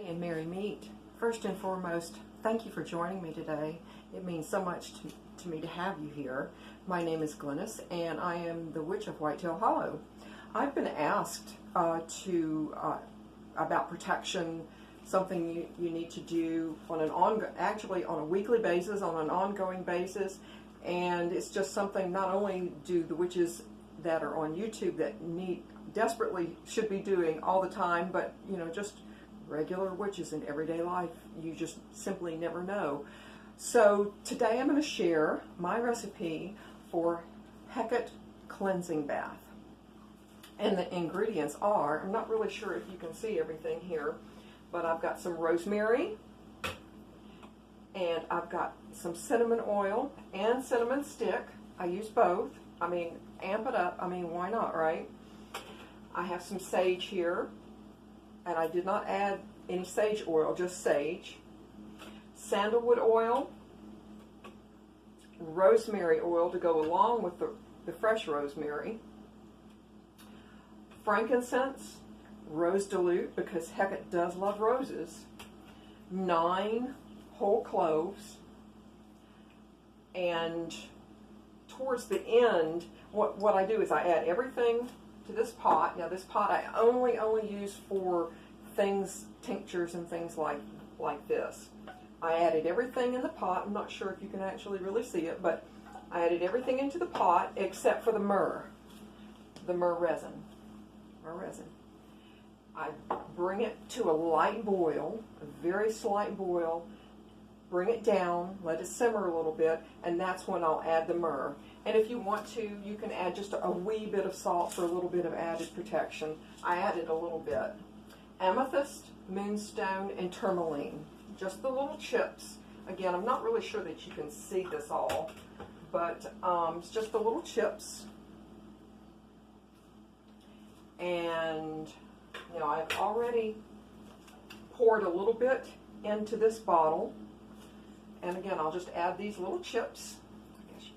And merry meet. First and foremost, thank you for joining me today. It means so much to me to have you here. My name is Glennis, and I am the Witch of Whitetail Hollow. I've been asked about protection, something you need to do on actually on a weekly basis, on an ongoing basis, and it's just something not only do the witches that are on YouTube that desperately should be doing all the time, but just regular witches in everyday life. You just simply never know. So today I'm going to share my recipe for Hecate cleansing bath. And the ingredients are, I'm not really sure if you can see everything here, but I've got some rosemary, and I've got some cinnamon oil and cinnamon stick. I use both. I mean, amp it up. I mean, why not, right? I have some sage here, and I did not add any sage oil, just sage. Sandalwood oil, rosemary oil to go along with the fresh rosemary, frankincense, rose dilute, because Hecate does love roses, 9 whole cloves, and towards the end, what I do is I add everything to this pot. Now this pot I only use for things, tinctures and things like this. I added everything in the pot. I'm not sure if you can actually really see it, but I added everything into the pot except for the myrrh resin. I bring it to a light boil, a very slight boil, bring it down, let it simmer a little bit, and that's when I'll add the myrrh. And if you want to, you can add just a wee bit of salt for a little bit of added protection. I added a little bit. Amethyst, moonstone, and tourmaline. Just the little chips. Again, I'm not really sure that you can see this all, but it's just the little chips. And I've already poured a little bit into this bottle. And again, I'll just add these little chips. I guess you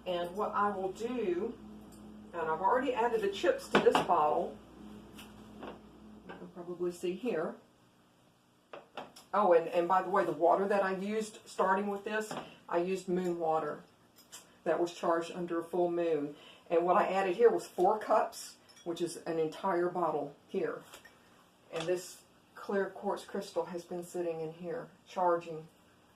can see. And what I will do, and I've already added the chips to this bottle. You can probably see here. Oh, and by the way, the water that I used starting with this, I used moon water that was charged under a full moon. And what I added here was 4 cups, which is an entire bottle here. And this clear quartz crystal has been sitting in here charging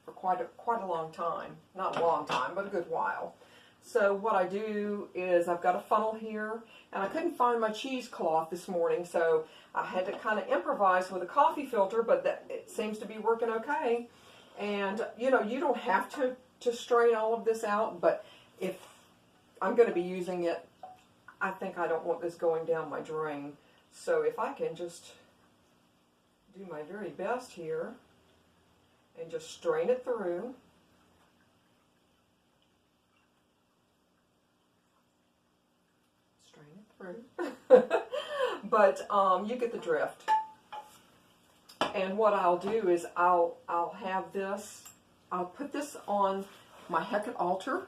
for quite a long time. Not a long time, but a good while. So what I do is I've got a funnel here, and I couldn't find my cheesecloth this morning, so I had to kind of improvise with a coffee filter, but it seems to be working okay. And you don't have to strain all of this out, but if I'm going to be using it, I think I don't want this going down my drain. So if I can just do my very best here and just strain it through. But you get the drift. And what I'll do is I'll have this, I'll put this on my Hecate altar,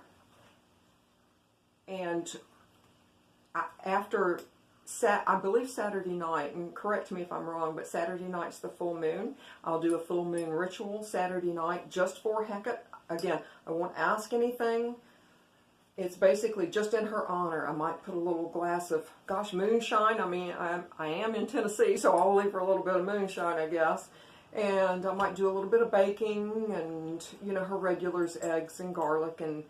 and after I believe Saturday night, and correct me if I'm wrong, but Saturday night's the full moon. I'll do a full moon ritual Saturday night just for Hecate. Again, I won't ask anything. It's basically just in her honor. I might put a little glass of, moonshine. I mean, I am in Tennessee, so I'll leave her a little bit of moonshine, I guess. And I might do a little bit of baking and, her regulars, eggs and garlic and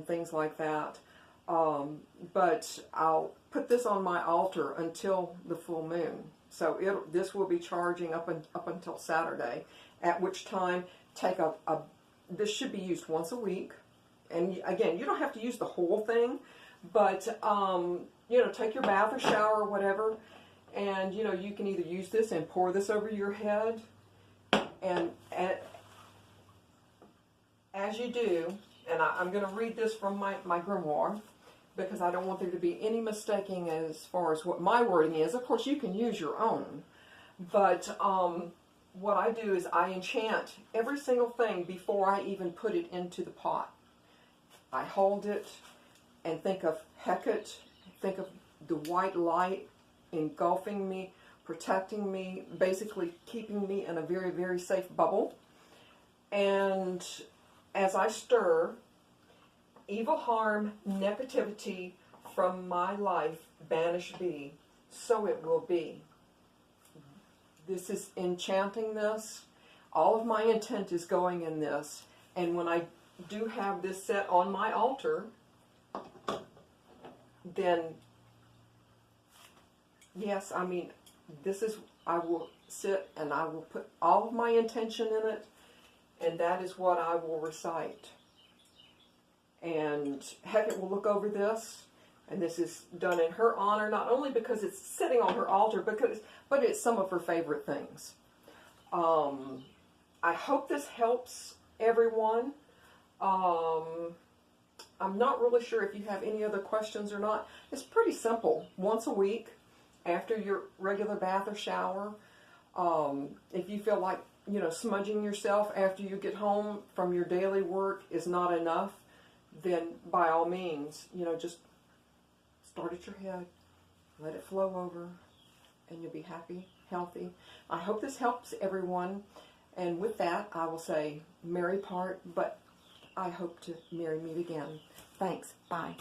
things like that. But I'll put this on my altar until the full moon. So this will be charging up until Saturday, at which time this should be used once a week. And again, you don't have to use the whole thing, but take your bath or shower or whatever, and you can either use this and pour this over your head, and as you do, and I'm going to read this from my grimoire, because I don't want there to be any mistaking as far as what my wording is. Of course, you can use your own, but what I do is I enchant every single thing before I even put it into the pot. I hold it and think of Hecate, think of the white light engulfing me, protecting me, basically keeping me in a very, very safe bubble. And as I stir, evil, harm, negativity from my life banish be, so it will be. This is enchanting this. All of my intent is going in this. And when I do have this set on my altar, then, yes, I mean, this is, I will sit and I will put all of my intention in it, and that is what I will recite. And Hecate will look over this, and this is done in her honor, not only because it's sitting on her altar, but it's some of her favorite things. I hope this helps everyone. I'm not really sure if you have any other questions or not. It's pretty simple. Once a week, after your regular bath or shower, if you feel like, smudging yourself after you get home from your daily work is not enough, then by all means, just start at your head, let it flow over, and you'll be happy, healthy. I hope this helps everyone. And with that, I will say, merry part, but I hope to merry meet again. Thanks. Bye.